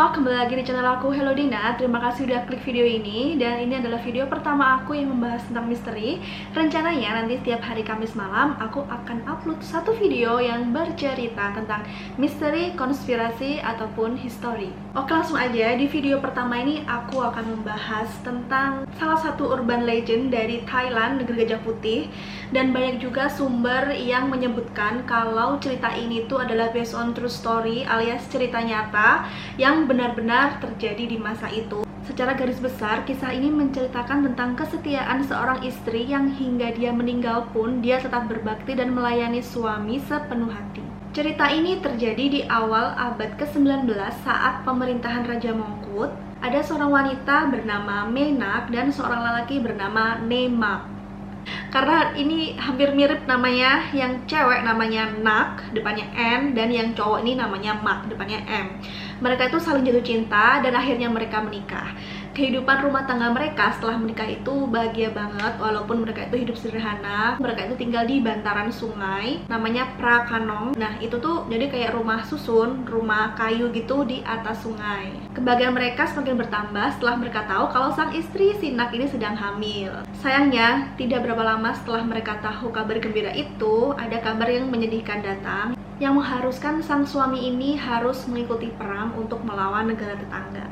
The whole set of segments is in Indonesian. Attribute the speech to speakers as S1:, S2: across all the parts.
S1: semua, kembali lagi di channel aku, Hello Dina. Terima kasih udah klik video ini. Dan ini adalah video pertama aku yang membahas tentang misteri. Rencananya nanti setiap hari Kamis malam aku akan upload satu video yang bercerita tentang misteri, konspirasi, ataupun history. Oke, langsung aja. Di video pertama ini aku akan membahas tentang salah satu urban legend dari Thailand, negeri Gajah Putih. Dan banyak juga sumber yang menyebutkan kalau cerita ini tuh adalah based on true story alias cerita nyata yang benar-benar terjadi di masa itu. Secara garis besar, kisah ini menceritakan tentang kesetiaan seorang istri yang hingga dia meninggal pun dia tetap berbakti dan melayani suami sepenuh hati. Cerita ini terjadi di awal abad ke-19 saat pemerintahan Raja Mongkut. Ada seorang wanita bernama Menak dan seorang lelaki bernama Nemak. Karena ini hampir mirip namanya, yang cewek namanya Nak, depannya N, dan yang cowok ini namanya Mak, depannya M. Mereka itu saling jatuh cinta dan akhirnya mereka menikah. Kehidupan rumah tangga mereka setelah menikah itu bahagia banget, walaupun mereka itu hidup sederhana. Mereka itu tinggal di bantaran sungai, namanya Prakanong. Nah, itu tuh jadi kayak rumah susun, rumah kayu gitu di atas sungai. Kebahagiaan mereka semakin bertambah setelah mereka tahu kalau sang istri, si Nak ini sedang hamil. Sayangnya, tidak berapa lama setelah mereka tahu kabar gembira itu, ada kabar yang menyedihkan datang, yang mengharuskan sang suami ini harus mengikuti perang untuk melawan negara tetangga.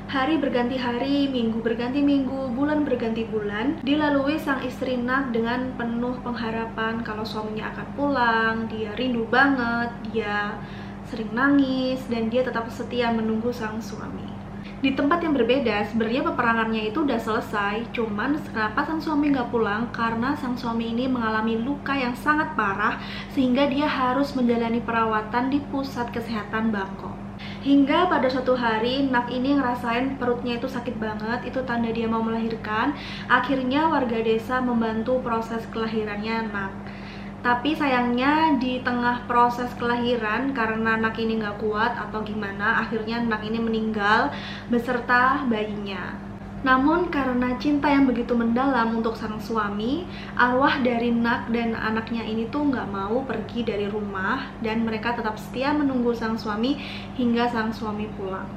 S1: Hari berganti hari, minggu berganti minggu, bulan berganti bulan, dilalui sang istri Nak dengan penuh pengharapan kalau suaminya akan pulang. Dia rindu banget, dia sering nangis, dan dia tetap setia menunggu sang suami. Di tempat yang berbeda, sebenarnya peperangannya itu udah selesai, cuman kenapa sang suami nggak pulang? Karena sang suami ini mengalami luka yang sangat parah, sehingga dia harus menjalani perawatan di pusat kesehatan Bangkok. Hingga pada suatu hari, Nak ini ngerasain perutnya itu sakit banget, itu tanda dia mau melahirkan. Akhirnya warga desa membantu proses kelahirannya Nak. Tapi sayangnya di tengah proses kelahiran, karena Nak ini nggak kuat atau gimana, akhirnya Nak ini meninggal beserta bayinya. Namun karena cinta yang begitu mendalam untuk sang suami, arwah dari Nak dan anaknya ini tuh nggak mau pergi dari rumah, dan mereka tetap setia menunggu sang suami hingga sang suami pulang.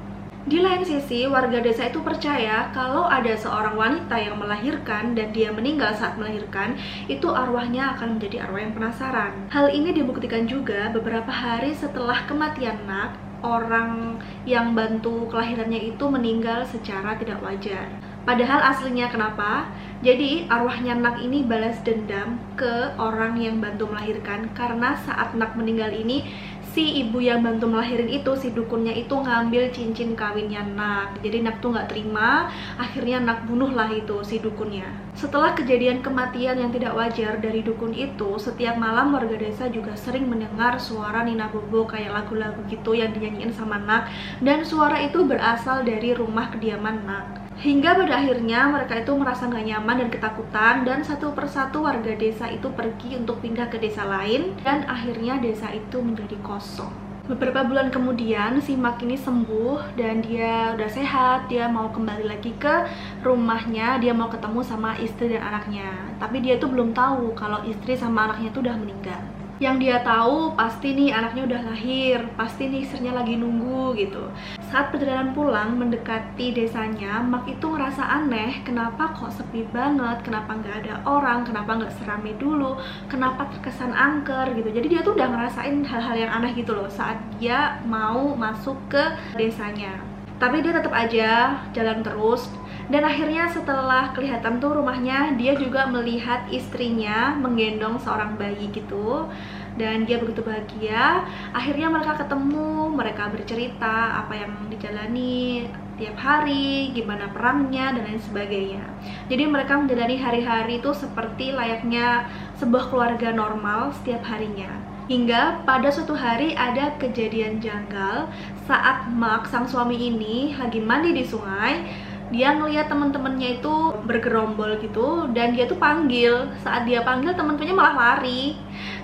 S1: Di lain sisi, warga desa itu percaya kalau ada seorang wanita yang melahirkan dan dia meninggal saat melahirkan, itu arwahnya akan menjadi arwah yang penasaran. Hal ini dibuktikan juga beberapa hari setelah kematian Nak. Orang yang bantu kelahirannya itu meninggal secara tidak wajar. Padahal aslinya kenapa? Jadi arwahnya Nak ini balas dendam ke orang yang bantu melahirkan, karena saat Nak meninggal ini, si ibu yang bantu melahirin itu, si dukunnya itu ngambil cincin kawinnya Nak. Jadi Nak tuh nggak terima, akhirnya Nak bunuhlah itu si dukunnya. Setelah kejadian kematian yang tidak wajar dari dukun itu, setiap malam warga desa juga sering mendengar suara Nina Bobo kayak lagu-lagu gitu yang dinyanyiin sama Nak, dan suara itu berasal dari rumah kediaman Nak. Hingga pada akhirnya mereka itu merasa nggak nyaman dan ketakutan, dan satu persatu warga desa itu pergi untuk pindah ke desa lain, dan akhirnya desa itu menjadi kosong. Beberapa bulan kemudian si Mak ini sembuh dan dia udah sehat, dia mau kembali lagi ke rumahnya, dia mau ketemu sama istri dan anaknya. Tapi dia tuh belum tahu kalau istri sama anaknya tuh udah meninggal. Yang dia tahu pasti nih anaknya udah lahir, pasti nih istrinya lagi nunggu gitu. Saat perjalanan pulang mendekati desanya, Mak itu ngerasa aneh, kenapa kok sepi banget, kenapa nggak ada orang, kenapa nggak serame dulu, kenapa terkesan angker gitu. Jadi dia tuh udah ngerasain hal-hal yang aneh gitu loh saat dia mau masuk ke desanya. Tapi dia tetap aja jalan terus, dan akhirnya setelah kelihatan tuh rumahnya, dia juga melihat istrinya menggendong seorang bayi gitu. Dan dia begitu bahagia. Akhirnya mereka ketemu, mereka bercerita apa yang dijalani tiap hari, gimana perangnya, dan lain sebagainya. Jadi mereka menjalani hari-hari itu seperti layaknya sebuah keluarga normal setiap harinya. Hingga pada suatu hari ada kejadian janggal saat Mak, sang suami ini, lagi mandi di sungai. Dia ngeliat teman-temannya itu bergerombol gitu, dan dia tuh panggil. Saat dia panggil, teman-temannya malah lari.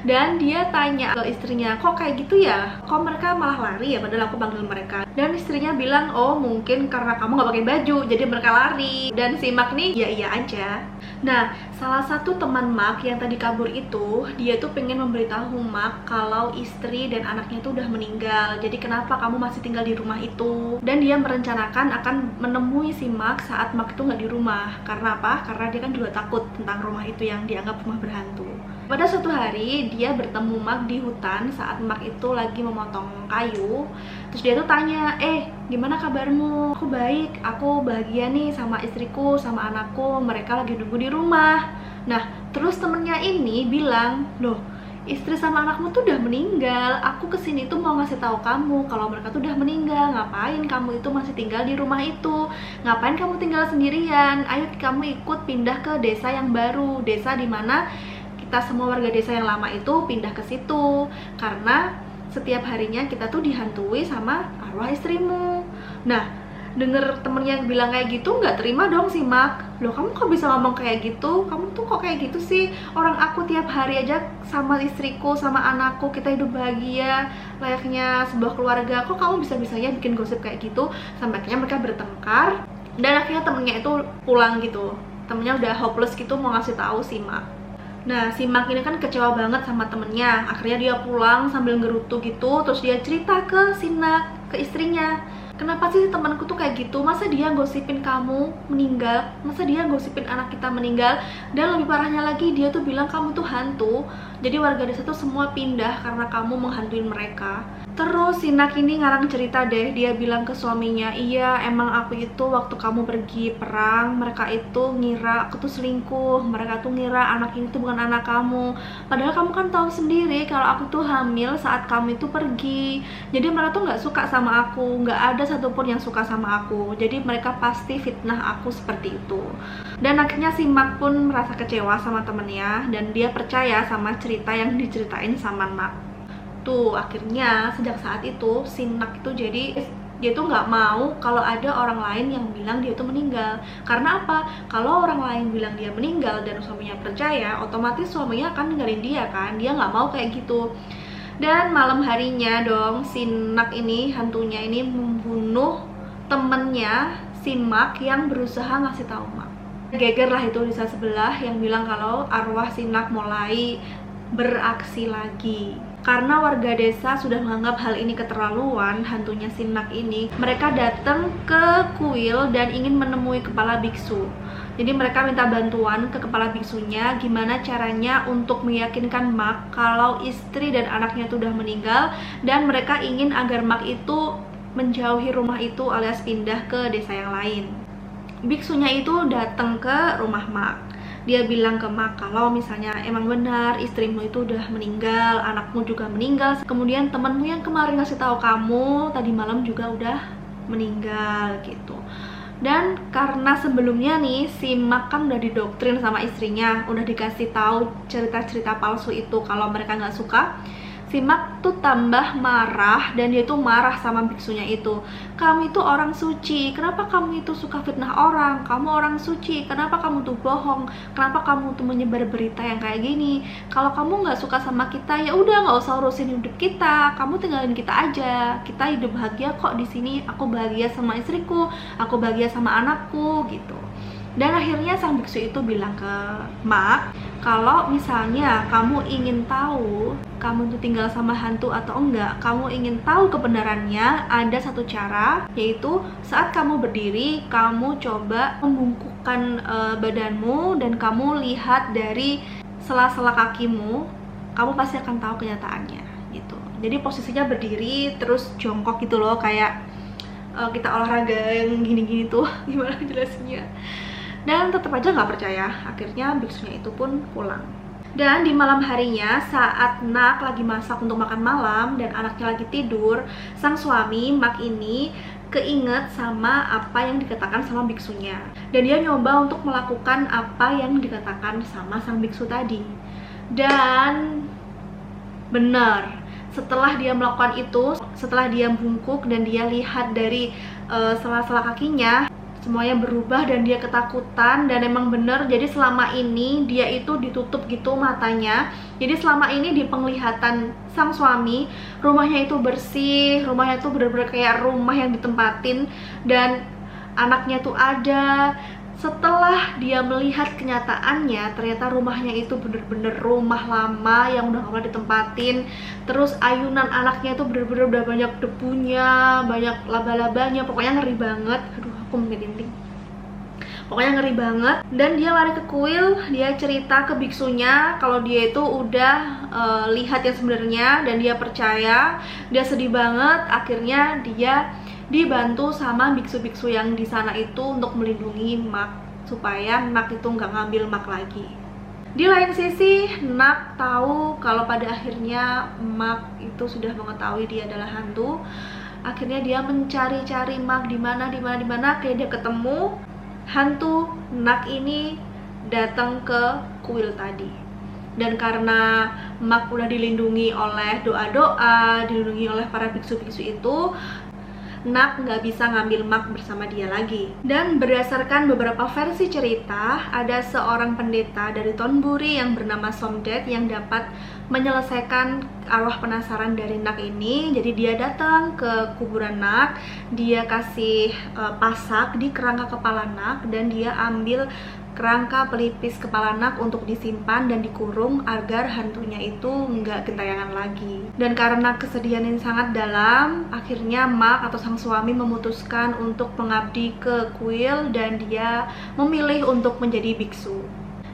S1: Dan dia tanya ke istrinya, kok kayak gitu ya? Kok mereka malah lari ya? Padahal aku panggil mereka. Dan istrinya bilang, oh mungkin karena kamu nggak pakai baju, jadi mereka lari. Dan si Mark nih, ya iya aja. Nah, salah satu teman Mark yang tadi kabur itu, dia tuh pengen memberitahu Mark kalau istri dan anaknya itu udah meninggal. Jadi kenapa kamu masih tinggal di rumah itu? Dan dia merencanakan akan menemui si Mark saat Mark itu nggak di rumah. Karena apa? Karena dia kan juga takut tentang rumah itu yang dianggap rumah berhantu. Pada suatu hari, dia bertemu Mark di hutan saat Mark itu lagi memotong kayu. Terus dia tuh tanya, gimana kabarmu? Aku baik, aku bahagia nih sama istriku, sama anakku, mereka lagi nunggu di rumah. Nah, terus temennya ini bilang, loh, istri sama anakmu tuh udah meninggal. Aku kesini tuh mau ngasih tahu kamu kalau mereka tuh udah meninggal. Ngapain kamu itu masih tinggal di rumah itu? Ngapain kamu tinggal sendirian? Ayo kamu ikut pindah ke desa yang baru, desa dimana kita semua warga desa yang lama itu pindah ke situ. Karena setiap harinya kita tuh dihantui sama arwah istrimu. Nah, denger temennya bilang kayak gitu, nggak terima dong si Mark. Loh, kamu kok bisa ngomong kayak gitu? Kamu tuh kok kayak gitu sih? Orang aku tiap hari aja sama istriku, sama anakku, kita hidup bahagia layaknya sebuah keluarga. Kok kamu bisa-bisanya bikin gosip kayak gitu? Sampai akhirnya mereka bertengkar. Dan akhirnya temennya itu pulang gitu. Temennya udah hopeless gitu mau ngasih tahu si Mark. Nah, si Mark ini kan kecewa banget sama temennya. Akhirnya dia pulang sambil ngerutu gitu. Terus dia cerita ke si Mark, ke istrinya. Kenapa sih temanku tuh kayak gitu? Masa dia gosipin kamu meninggal? Masa dia gosipin anak kita meninggal? Dan lebih parahnya lagi, dia tuh bilang kamu tuh hantu. Jadi warga desa tuh semua pindah karena kamu menghantuin mereka. Terus si Mark ini ngarang cerita deh. Dia bilang ke suaminya, iya emang aku itu waktu kamu pergi perang, mereka itu ngira aku tuh selingkuh. Mereka tuh ngira anak ini tuh bukan anak kamu. Padahal kamu kan tahu sendiri kalau aku tuh hamil saat kamu itu pergi. Jadi mereka tuh nggak suka sama aku, nggak ada satupun yang suka sama aku. Jadi mereka pasti fitnah aku seperti itu. Dan akhirnya si Mark pun merasa kecewa sama temennya. Dan dia percaya sama cerita yang diceritain sama Mark. Tuh, akhirnya sejak saat itu si Mark itu jadi dia tuh nggak mau kalau ada orang lain yang bilang dia tuh meninggal. Karena apa? Kalau orang lain bilang dia meninggal dan suaminya percaya, otomatis suaminya akan ninggalin dia kan. Dia nggak mau kayak gitu. Dan malam harinya dong si Mark ini, hantunya ini membunuh temennya si Mark yang berusaha ngasih tahu Mark. Geger lah itu desa sebelah yang bilang kalau arwah si Mark mulai beraksi lagi. Karena warga desa sudah menganggap hal ini keterlaluan, hantunya si Mark ini, mereka datang ke kuil dan ingin menemui kepala biksu. Jadi mereka minta bantuan ke kepala biksunya gimana caranya untuk meyakinkan Mark kalau istri dan anaknya itu udah meninggal, dan mereka ingin agar Mark itu menjauhi rumah itu alias pindah ke desa yang lain. Biksunya itu datang ke rumah Mark. Dia bilang ke Mark kalau misalnya emang benar istrimu itu udah meninggal, anakmu juga meninggal, kemudian temenmu yang kemarin ngasih tahu kamu tadi malam juga udah meninggal gitu. Dan karena sebelumnya nih si Mark kan udah didoktrin sama istrinya, udah dikasih tahu cerita-cerita palsu itu kalau mereka nggak suka, si Mark tuh tambah marah. Dan dia tuh marah sama biksunya itu. Kamu itu orang suci, kenapa kamu itu suka fitnah orang? Kamu orang suci, kenapa kamu tuh bohong? Kenapa kamu tuh menyebar berita yang kayak gini? Kalau kamu nggak suka sama kita, ya udah nggak usah urusin hidup kita. Kamu tinggalin kita aja. Kita hidup bahagia kok di sini. Aku bahagia sama istriku, aku bahagia sama anakku gitu. Dan akhirnya sang biksu itu bilang ke Mark, kalau misalnya kamu ingin tahu kamu tuh tinggal sama hantu atau enggak, kamu ingin tahu kebenarannya, ada satu cara, yaitu saat kamu berdiri, kamu coba membungkukkan badanmu dan kamu lihat dari sela-sela kakimu, kamu pasti akan tahu kenyataannya gitu. Jadi posisinya berdiri terus jongkok gitu loh, kayak kita olahraga yang gini-gini tuh. Gimana jelasnya? Dan tetap aja nggak percaya. Akhirnya biksunya itu pun pulang. Dan di malam harinya saat Mark lagi masak untuk makan malam dan anaknya lagi tidur, sang suami Mark ini keinget sama apa yang dikatakan sama biksunya. Dan dia nyoba untuk melakukan apa yang dikatakan sama sang biksu tadi. Dan benar, setelah dia melakukan itu, setelah dia bungkuk dan dia lihat dari sela-sela kakinya, semuanya berubah dan dia ketakutan. Dan emang bener, jadi selama ini dia itu ditutup gitu matanya. Jadi selama ini di penglihatan sang suami, rumahnya itu bersih, rumahnya itu bener-bener kayak rumah yang ditempatin dan anaknya tuh ada. Setelah dia melihat kenyataannya, ternyata rumahnya itu bener-bener rumah lama yang udah gak pernah ditempatin. Terus ayunan anaknya itu bener-bener udah banyak debunya, banyak laba-labanya, pokoknya ngeri banget. Aduh, aku merinding. Pokoknya ngeri banget. Dan dia lari ke kuil, dia cerita ke biksunya kalau dia itu udah lihat yang sebenarnya, dan dia percaya. Dia sedih banget. Akhirnya dia dibantu sama biksu-biksu yang di sana itu untuk melindungi Mark, supaya Mark itu nggak ngambil Mark lagi. Di lain sisi, Nak tahu kalau pada akhirnya Mark itu sudah mengetahui dia adalah hantu. Akhirnya dia mencari-cari Mark di mana. Kayak dia ketemu hantu Nak ini datang ke kuil tadi. Dan karena Mark udah dilindungi oleh doa-doa, dilindungi oleh para biksu-biksu itu, Nak nggak bisa ngambil Mark bersama dia lagi. Dan berdasarkan beberapa versi cerita, ada seorang pendeta dari Thornbury yang bernama Somdet yang dapat menyelesaikan arwah penasaran dari Nak ini. Jadi dia datang ke kuburan Nak, dia kasih pasak di kerangka kepala Nak, dan dia ambil kerangka pelipis kepala Nak untuk disimpan dan dikurung agar hantunya itu nggak gentayangan lagi. Dan karena kesedihan yang sangat dalam, akhirnya Mark atau sang suami memutuskan untuk mengabdi ke kuil dan dia memilih untuk menjadi biksu.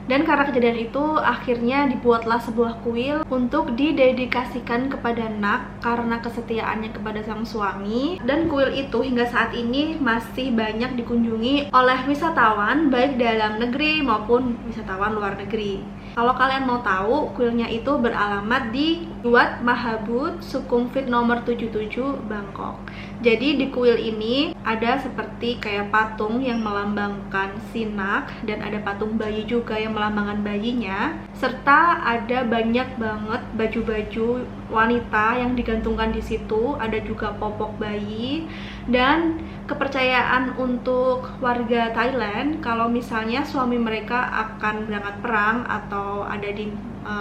S1: Dan karena kejadian itu, akhirnya dibuatlah sebuah kuil untuk didedikasikan kepada Nak karena kesetiaannya kepada sang suami. Dan kuil itu hingga saat ini masih banyak dikunjungi oleh wisatawan, baik dalam negeri maupun wisatawan luar negeri. Kalau kalian mau tahu, kuilnya itu beralamat di Wat Mahabut, Sukhumvit nomor 77, Bangkok. Jadi di kuil ini ada seperti kayak patung yang melambangkan si Nak, dan ada patung bayi juga yang melambangkan bayinya, serta ada banyak banget baju-baju wanita yang digantungkan di situ. Ada juga popok bayi. Dan kepercayaan untuk warga Thailand, kalau misalnya suami mereka akan berangkat perang atau ada di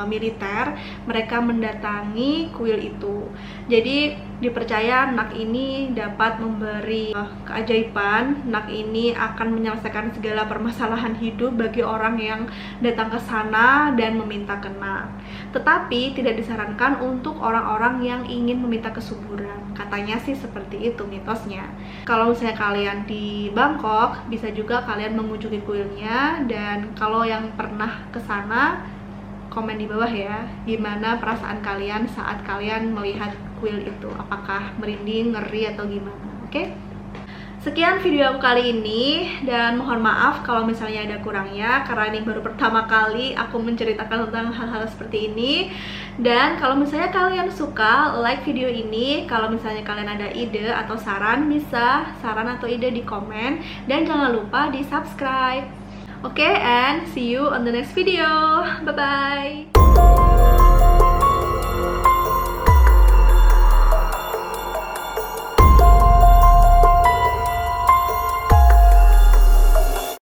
S1: militer, mereka mendatangi kuil itu. Jadi dipercaya Nak ini dapat memberi keajaiban. Nak ini akan menyelesaikan segala permasalahan hidup bagi orang yang datang ke sana dan meminta ke Nak. Tetapi tidak disarankan untuk orang-orang yang ingin meminta kesuburan. Katanya sih seperti itu mitosnya. Kalau misalnya kalian di Bangkok, bisa juga kalian mengunjungi kuilnya. Dan kalau yang pernah ke sana, komen di bawah ya, gimana perasaan kalian saat kalian melihat kuil itu. Apakah merinding, ngeri, atau gimana? Oke? Sekian video aku kali ini, dan mohon maaf kalau misalnya ada kurangnya, karena ini baru pertama kali aku menceritakan tentang hal-hal seperti ini. Dan kalau misalnya kalian suka, like video ini. Kalau misalnya kalian ada ide atau saran, bisa saran atau ide di komen. Dan jangan lupa di subscribe. Okay, and see you on the next video. Bye-bye.